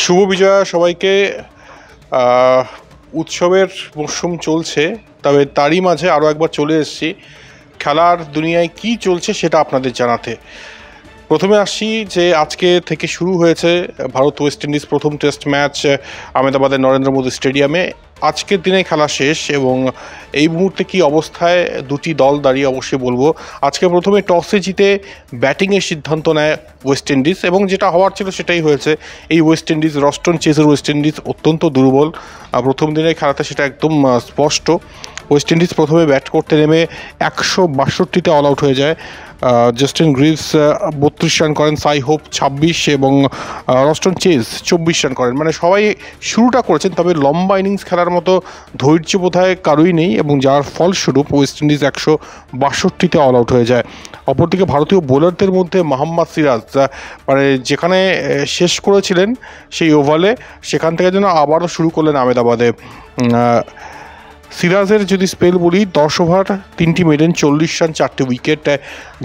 শুভ বিজয়া সবাইকে। উৎসবের মরশুম চলছে, তবে তারই মাঝে আরও একবার চলে এসেছি খেলার দুনিয়ায় কি চলছে সেটা আপনাদের জানাতে। প্রথমে আসছি যে আজকে থেকে শুরু হয়েছে ভারত ওয়েস্ট ইন্ডিজ প্রথম টেস্ট ম্যাচ আহমেদাবাদের নরেন্দ্র মোদী স্টেডিয়ামে। আজকের দিনে খেলা শেষ এবং এই মুহূর্তে কি অবস্থায় দুটি দল দাঁড়িয়ে অবশ্যই বলবো। আজকে প্রথমে টসে জিতে ব্যাটিংয়ের সিদ্ধান্ত নেয় ওয়েস্ট ইন্ডিজ এবং যেটা হওয়ার ছিল সেটাই হয়েছে। এই ওয়েস্ট ইন্ডিজ রস্টন চেজের ওয়েস্ট ইন্ডিজ অত্যন্ত দুর্বল, প্রথম দিনের খেলাতে সেটা একদম স্পষ্ট। ওয়েস্ট ইন্ডিজ প্রথমে ব্যাট করতে নেমে 162তে অল আউট হয়ে যায়। জাস্টিন গ্রিভস 32 রান করেন, সাই হোপ 26 এবং রস্টন চেজ 24 রান করেন। মানে সবাই শুরুটা করেছেন, তবে লম্বা ইনিংস খেলার মতো ধৈর্য বোধহয় কারোই নেই এবং যার ফলস্বরূপ ওয়েস্ট ইন্ডিজ 162তে অল আউট হয়ে যায়। অপরদিকে ভারতীয় বোলারদের মধ্যে মোহাম্মদ সিরাজ মানে যেখানে শেষ করেছিলেন সেই ওভালে, সেখান থেকে যেন আবারও শুরু করলেন আহমেদাবাদে। সিরাজের যদি স্পেল বলি, 10 ওভার 3টি মেডেন, 40 রান 4টে উইকেট।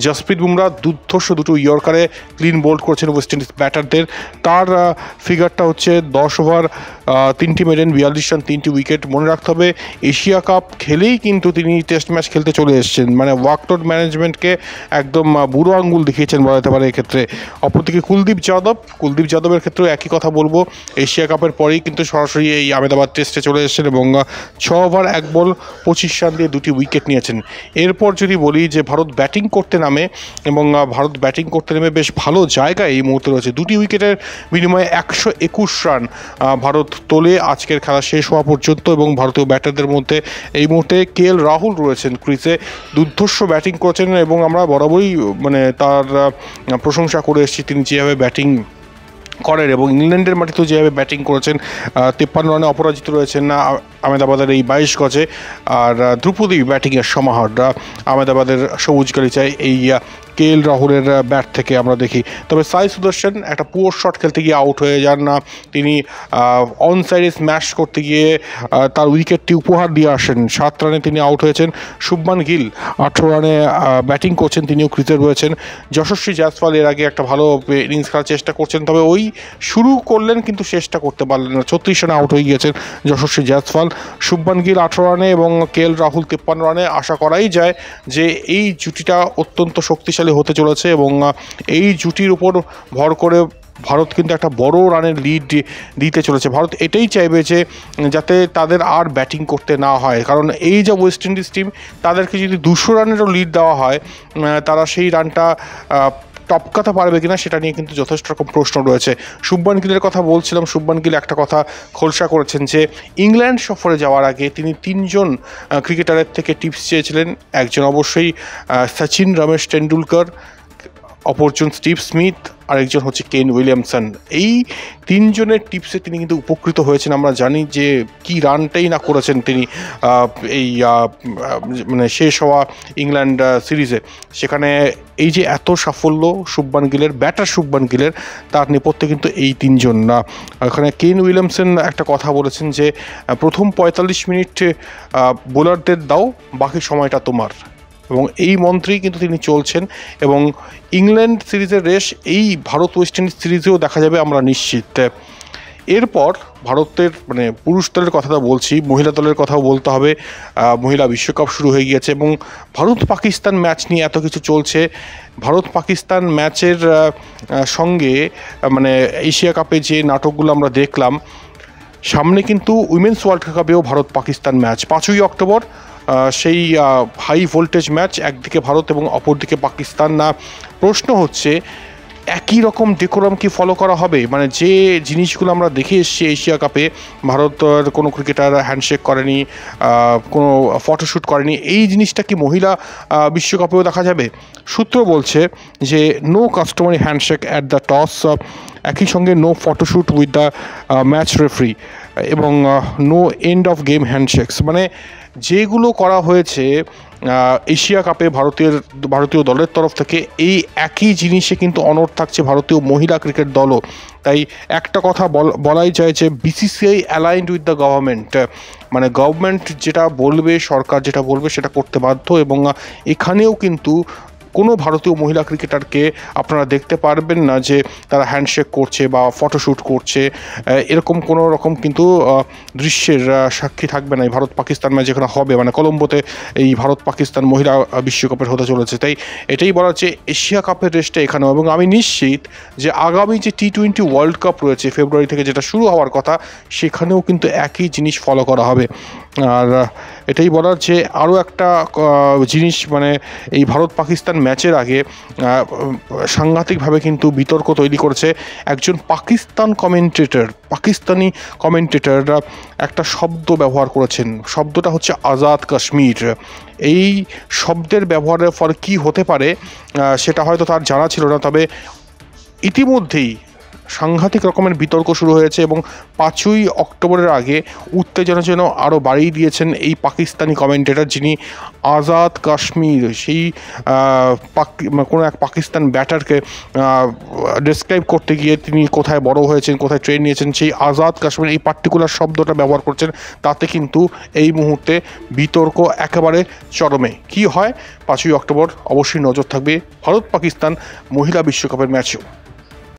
জসপ্রীত বুমরা দুর্ধর্ষ দুটো ইয়র্কারে ক্লিন বোল্ড করেছেন ওয়েস্ট ইন্ডিজ ব্যাটারদের। তার ফিগারটা হচ্ছে 10 ওভার 3টি মেডেন, 42 রান 3টি উইকেট। মনে রাখতে হবে এশিয়া কাপ খেলেই কিন্তু তিনি টেস্ট ম্যাচ খেলতে চলে এসেছেন, মানে ওয়ার্কলোড ম্যানেজমেন্টকে একদম বুড়ো আঙ্গুল দেখিয়েছেন বলা যেতে পারে এক্ষেত্রে। অপরদিকে কুলদীপ যাদবের ক্ষেত্রেও একই কথা বলবো। এশিয়া কাপের পরেই কিন্তু সরাসরি এই আহমেদাবাদ টেস্টে চলে এসেছেন এবং 6 ওভার 1 বল 25 রান দিয়ে 2টি উইকেট নিয়েছেন। এরপর যদি বলি যে ভারত ব্যাটিং করতে নামে এবং ভারত ব্যাটিং করতে নেমে বেশ ভালো জায়গায় এই মুহূর্তে রয়েছে। 2টি উইকেটের বিনিময়ে 121 রান ভারত তোলে আজকের খেলা শেষ হওয়া পর্যন্ত। এবং ভারতীয় ব্যাটারদের মধ্যে এই মুহূর্তে KL রাহুল রয়েছেন ক্রিজে, দুর্ধর্ষ ব্যাটিং করেছেন এবং আমরা বরাবরই মানে তার প্রশংসা করে এসেছি তিনি যেভাবে ব্যাটিং করেন এবং ইংল্যান্ডের মাটিতেও যেভাবে ব্যাটিং করেছেন। 53 রানে অপরাজিত রয়েছেন আহমেদাবাদের এই 22 গজে। আর ধ্রুপদী ব্যাটিংয়ের সমাহার আহমেদাবাদের সবুজ গালিচায় এই KL রাহুলের ব্যাট থেকে আমরা দেখি। তবে সাই সুদর্শন একটা পুয়ার শট খেলতে গিয়ে আউট হয়ে যান না, তিনি অন সাইডে স্ম্যাশ করতে গিয়ে তার উইকেটটি উপহার দিয়ে আসেন। 7 রানে তিনি আউট হয়েছেন। শুভমান গিল 18 রানে ব্যাটিং করছেন, তিনিও ক্রিজে রয়েছেন। যশস্বী জয়সওয়াল এর আগে একটা ভালো ইনিংস খেলার চেষ্টা করছেন, তবে ওই শুরু করলেন কিন্তু শেষটা করতে পারলেন না। 36 রানে আউট হয়ে গিয়েছেন যশস্বী জয়সওয়াল। শুভমান গিল 18 রানে এবং KL রাহুল 53 রানে। আশা করাই যায় যে এই জুটিটা অত্যন্ত শক্তিশালী হতে চলেছে এবং এই জুটির উপর ভর করে ভারত কিন্তু একটা বড় রানের লিড দিতে চলেছে। ভারত এটাই চাইবে যে যাতে তাদের আর ব্যাটিং করতে না হয়, কারণ এই যে ওয়েস্ট ইন্ডিজ টিম, তাদেরকে যদি 200 রানেরও লিড দেওয়া হয়, তারা সেই রানটা টপকাতে পারবে কিনা সেটা নিয়ে কিন্তু যথেষ্ট রকম প্রশ্ন রয়েছে। শুভমান গিলের কথা বলছিলাম, শুভমান গিল একটা কথা খোলসা করেছেন যে ইংল্যান্ড সফরে যাওয়ার আগে তিনি 3জন ক্রিকেটারের থেকে টিপস চেয়েছিলেন। একজন অবশ্যই সচিন রমেশ টেন্ডুলকর, অপরজন স্টিভ স্মিথ, আরেকজন হচ্ছে কেন উইলিয়ামসন। এই 3জনের টিপসে তিনি কিন্তু উপকৃত হয়েছেন। আমরা জানি যে কি রানটাই না করেছেন তিনি এই মানে শেষ হওয়া ইংল্যান্ড সিরিজে। সেখানে এই যে এত সাফল্য শুভমান গিলের, ব্যাটার শুভমান গিলের, তার নেপথ্যে কিন্তু এই 3জন না। এখানে কেন উইলিয়ামসন একটা কথা বলেছেন যে প্রথম 45 মিনিট বোলারদের দাও, বাকি সময়টা তোমার, এবং এই মন্ত্রেই কিন্তু তিনি চলছেন। এবং ইংল্যান্ড সিরিজের রেস এই ভারত ওয়েস্ট ইন্ডিজ সিরিজেও দেখা যাবে আমরা নিশ্চিত। এরপর ভারতের মানে পুরুষ দলের কথাটা বলছি, মহিলা দলের কথাও বলতে হবে। মহিলা বিশ্বকাপ শুরু হয়ে গিয়েছে এবং ভারত পাকিস্তান ম্যাচ নিয়ে এত কিছু চলছে। ভারত পাকিস্তান ম্যাচের সঙ্গে মানে এশিয়া কাপে যে নাটকগুলো আমরা দেখলাম, সামনে কিন্তু উইমেন্স ওয়ার্ল্ড কাপেও ভারত পাকিস্তান ম্যাচ 5ই অক্টোবর, সেই হাই ভোল্টেজ ম্যাচ। একদিকে ভারত এবং অপরদিকে পাকিস্তান। না, প্রশ্ন হচ্ছে একই রকম ডেকোরাম কি ফলো করা হবে? মানে যে জিনিসগুলো আমরা দেখে এসেছি এশিয়া কাপে, ভারতের কোনো ক্রিকেটার হ্যান্ডশেক করেনি, কোনো ফটোশ্যুট করেনি, এই জিনিসটা কি মহিলা বিশ্বকাপেও দেখা যাবে? সূত্র বলছে যে no customary handshake at the toss, একই সঙ্গে no photoshoot with the match referee এবং no end of game handshakes. মানে যেগুলো করা হয়েছে এশিয়া কাপে ভারতীয় দলের তরফ থেকে, এই একই জিনিসে কিন্তু অনড় থাকছে ভারতীয় মহিলা ক্রিকেট দলও। তাই একটা কথা বলাই যায় যে BCCI aligned with the government, মানে গভর্নমেন্ট যেটা বলবে, সরকার যেটা বলবে সেটা করতে বাধ্য। এবং এখানেও কিন্তু কোনো ভারতীয় মহিলা ক্রিকেটারকে আপনারা দেখতে পারবেন না যে তারা হ্যান্ডশেক করছে বা ফটোশ্যুট করছে, এরকম কোনো রকম কিন্তু দৃশ্যের সাক্ষী থাকবে না এই ভারত পাকিস্তান ম্যাচ যেখানে হবে, মানে কলম্বোতে এই ভারত পাকিস্তান মহিলা বিশ্বকাপের হতে চলেছে। তাই এটাই বলা হচ্ছে এশিয়া কাপের রেসটা এখানেও, এবং আমি নিশ্চিত যে আগামী যে T20 ওয়ার্ল্ড কাপ রয়েছে ফেব্রুয়ারি থেকে যেটা শুরু হওয়ার কথা, সেখানেও কিন্তু একই জিনিস ফলো করা হবে। আর এটাই বলার যে আরও একটা জিনিস, মানে এই ভারত পাকিস্তান ম্যাচের আগে সাংঘাতিকভাবে কিন্তু বিতর্ক তৈরি করেছে একজন পাকিস্তানি কমেন্টেটররা একটা শব্দ ব্যবহার করেছেন। শব্দটা হচ্ছে আজাদ কাশ্মীর। এই শব্দের ব্যবহারের ফলে কী হতে পারে সেটা হয়তো তার জানা ছিল না, তবে ইতিমধ্যেই সাংঘাতিক রকমের বিতর্ক শুরু হয়েছে এবং 5ই অক্টোবরের আগে উত্তেজনা যেন আরও বাড়িয়ে দিয়েছেন এই পাকিস্তানি কমেন্টেটর, যিনি আজাদ কাশ্মীর সেই কোনো এক পাকিস্তান ব্যাটারকে ডেসক্রাইব করতে গিয়ে তিনি কোথায় বড় হয়েছেন, কোথায় ট্রেন নিয়েছেন, সেই আজাদ কাশ্মীর এই পার্টিকুলার শব্দটা ব্যবহার করছেন। তাতে কিন্তু এই মুহূর্তে বিতর্ক একেবারে চরমে। কি হয় 5ই অক্টোবর, অবশ্যই নজর থাকবে ভারত পাকিস্তান মহিলা বিশ্বকাপের ম্যাচেও।